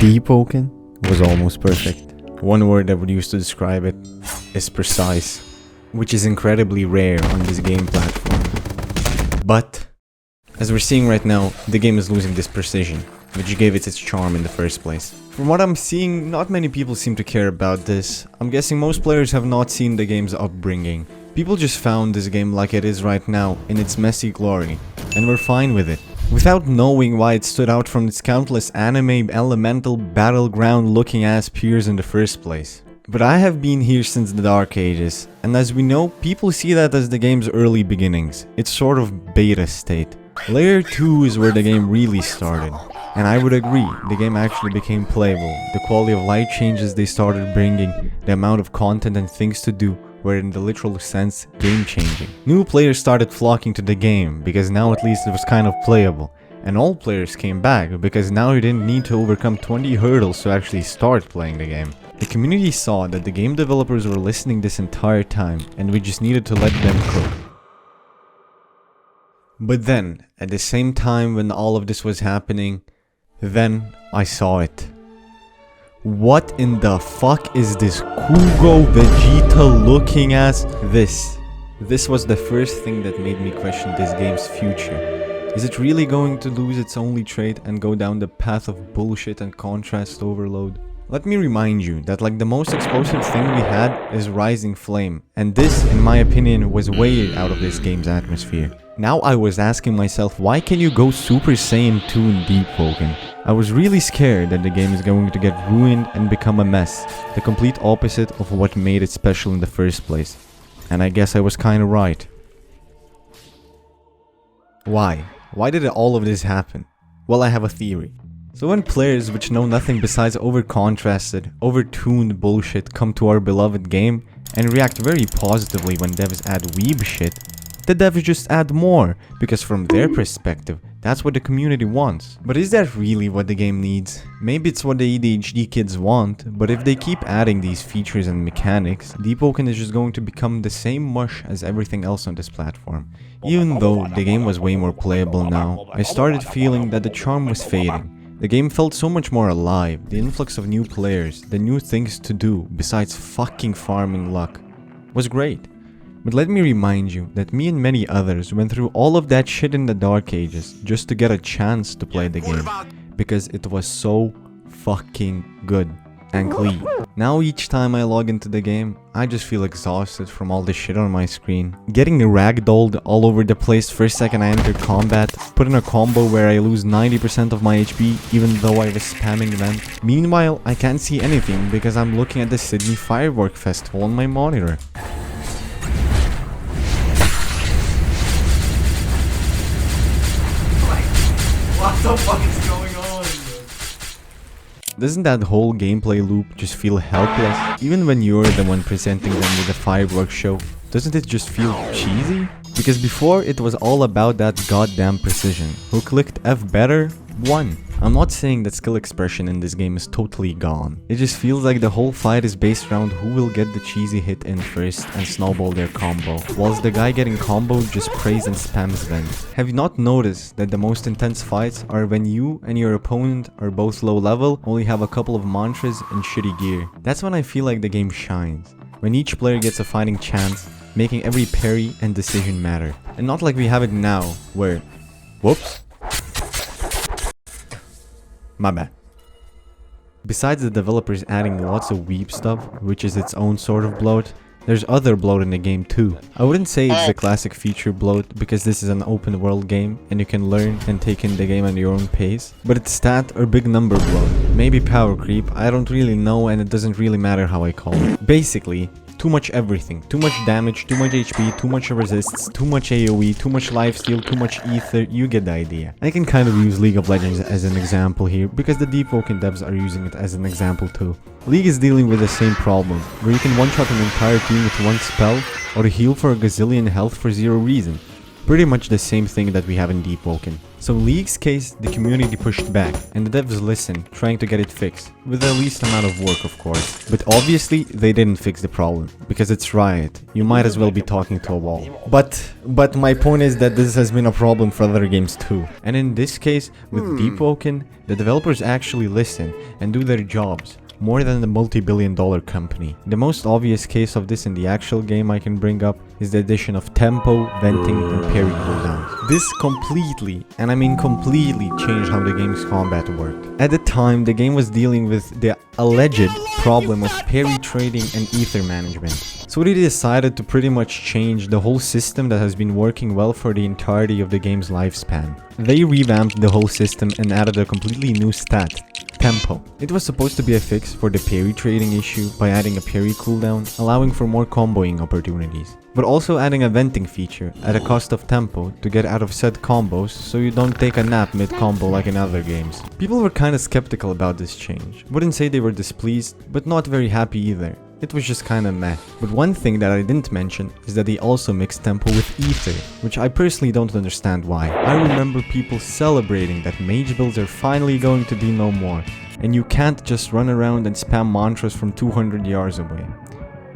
Deepwoken was almost perfect. One word I would use to describe it is precise, which is incredibly rare on this game platform. But, as we're seeing right now, the game is losing this precision, which gave it its charm in the first place. From what I'm seeing, not many people seem to care about this. I'm guessing most players have not seen the game's upbringing. People just found this game like it is right now, in its messy glory, and were fine with it, without knowing why it stood out from its countless anime elemental battleground looking ass peers in the first place. But I have been here since the Dark Ages, and as we know, people see that as the game's early beginnings, its sort of beta state. Layer 2 is where the game really started, and I would agree, the game actually became playable. The quality of life changes they started bringing, the amount of content and things to do were in the literal sense game-changing. New players started flocking to the game, because now at least it was kind of playable. And old players came back, because now you didn't need to overcome 20 hurdles to actually start playing the game. The community saw that the game developers were listening this entire time, and we just needed to let them cook. But then, at the same time when all of this was happening, then I saw it. What in the fuck is this Kugo Vegeta looking ass? This was the first thing that made me question this game's future. Is it really going to lose its only trait and go down the path of bullshit and contrast overload? Let me remind you that like the most explosive thing we had is Rising Flame, and this, in my opinion, was way out of this game's atmosphere. Now I was asking myself, why can you go Super Saiyan 2 in Deepwoken? I was really scared that the game is going to get ruined and become a mess, the complete opposite of what made it special in the first place. And I guess I was kinda right. Why? Why did all of this happen? Well, I have a theory. So when players which know nothing besides over-contrasted, over-tuned bullshit come to our beloved game and react very positively when devs add weeb shit, the devs just add more, because from their perspective, that's what the community wants. But is that really what the game needs? Maybe it's what the ADHD kids want, but if they keep adding these features and mechanics, Deepwoken is just going to become the same mush as everything else on this platform. Even though the game was way more playable now, I started feeling that the charm was fading. The game felt so much more alive, the influx of new players, the new things to do besides fucking farming luck, was great. But let me remind you that me and many others went through all of that shit in the Dark Ages just to get a chance to play the game, because it was so fucking good and clean. Now each time I log into the game, I just feel exhausted from all the shit on my screen. Getting ragdolled all over the place first second I enter combat, put in a combo where I lose 90% of my HP even though I was spamming vent. Meanwhile, I can't see anything because I'm looking at the Sydney Firework Festival on my monitor. What the fuck is going on? Doesn't that whole gameplay loop just feel helpless? Even when you're the one presenting them with a fireworks show, doesn't it just feel cheesy? Because before it was all about that goddamn precision. Who clicked F better? Won. I'm not saying that skill expression in this game is totally gone. It just feels like the whole fight is based around who will get the cheesy hit in first and snowball their combo, whilst the guy getting comboed just prays and spams vent. Have you not noticed that the most intense fights are when you and your opponent are both low level, only have a couple of mantras and shitty gear? That's when I feel like the game shines. When each player gets a fighting chance, making every parry and decision matter. And not like we have it now, where... Whoops. My bad. Besides the developers adding lots of weeb stuff, which is its own sort of bloat, there's other bloat in the game too. I wouldn't say it's the classic feature bloat because this is an open world game and you can learn and take in the game at your own pace, but it's stat or big number bloat, maybe power creep, I don't really know and it doesn't really matter how I call it. Basically, too much everything, too much damage, too much HP, too much resists, too much AoE, too much lifesteal, too much ether, you get the idea. I can kind of use League of Legends as an example here because the Deepwoken devs are using it as an example too. League is dealing with the same problem, where you can one-shot an entire team with one spell or heal for a gazillion health for zero reason. Pretty much the same thing that we have in Deepwoken. So League's case, the community pushed back, and the devs listened, trying to get it fixed, with the least amount of work of course. But obviously, they didn't fix the problem, because it's Riot, you might as well be talking to a wall. But my point is that this has been a problem for other games too. And in this case, with Deepwoken, the developers actually listen and do their jobs, more than the multi-billion-dollar company. The most obvious case of this in the actual game I can bring up is the addition of tempo, venting, and parry cooldowns. This completely, and I mean completely, changed how the game's combat worked. At the time, the game was dealing with the alleged problem of parry trading and ether management. So they decided to pretty much change the whole system that has been working well for the entirety of the game's lifespan. They revamped the whole system and added a completely new stat, tempo. It was supposed to be a fix for the parry trading issue by adding a parry cooldown, allowing for more comboing opportunities, but also adding a venting feature at a cost of tempo to get out of said combos so you don't take a nap mid-combo like in other games. People were kinda skeptical about this change. Wouldn't say they were displeased, but not very happy either. It was just kinda meh. But one thing that I didn't mention is that they also mixed tempo with ether, which I personally don't understand why. I remember people celebrating that mage builds are finally going to be no more, and you can't just run around and spam mantras from 200 yards away.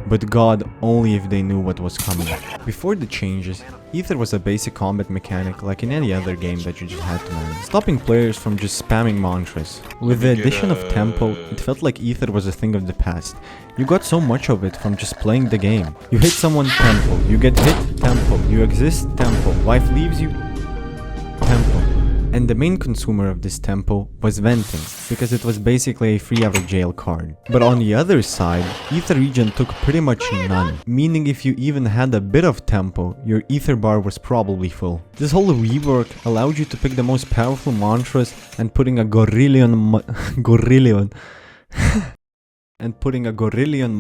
But God, only if they knew what was coming. Before the changes, ether was a basic combat mechanic like in any other game that you just had to manage, stopping players from just spamming mantras. With the addition of tempo, it felt like ether was a thing of the past. You got so much of it from just playing the game. You hit someone, tempo. You get hit, tempo. You exist, tempo. Wife leaves you, tempo. And the main consumer of this tempo was venting, because it was basically a free out of jail card. But on the other side, ether regen took pretty much none, meaning if you even had a bit of tempo, your ether bar was probably full. This whole rework allowed you to pick the most powerful mantras and putting a gorillion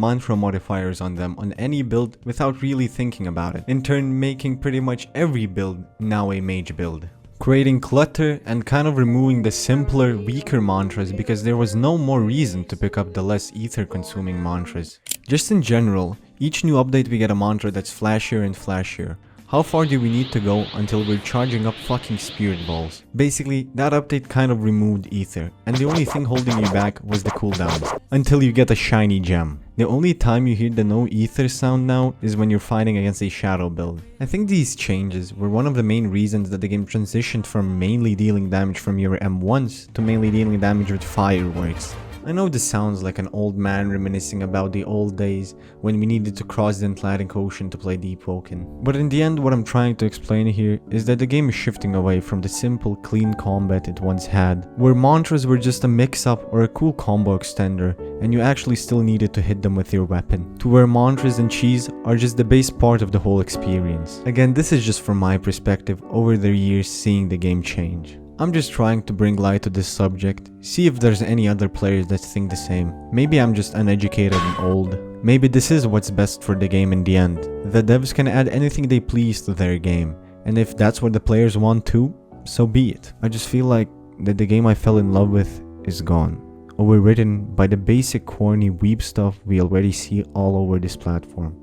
mantra modifiers on them on any build without really thinking about it, in turn making pretty much every build now a mage build. Creating clutter and kind of removing the simpler, weaker mantras because there was no more reason to pick up the less ether consuming mantras. Just in general, each new update we get a mantra that's flashier and flashier. How far do we need to go until we're charging up fucking spirit balls? Basically, that update kind of removed ether, and the only thing holding you back was the cooldowns, until you get a shiny gem. The only time you hear the no ether sound now is when you're fighting against a shadow build. I think these changes were one of the main reasons that the game transitioned from mainly dealing damage from your M1s to mainly dealing damage with fireworks. I know this sounds like an old man reminiscing about the old days when we needed to cross the Atlantic Ocean to play Deepwoken. But in the end, what I'm trying to explain here is that the game is shifting away from the simple, clean combat it once had, where mantras were just a mix-up or a cool combo extender, and you actually still needed to hit them with your weapon, to where mantras and cheese are just the base part of the whole experience. Again, this is just from my perspective over the years seeing the game change. I'm just trying to bring light to this subject, see if there's any other players that think the same. Maybe I'm just uneducated and old. Maybe this is what's best for the game in the end. The devs can add anything they please to their game, and if that's what the players want too, so be it. I just feel like that the game I fell in love with is gone, overridden by the basic corny weeb stuff we already see all over this platform.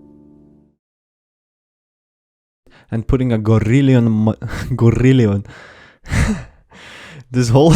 And putting a gorillion this whole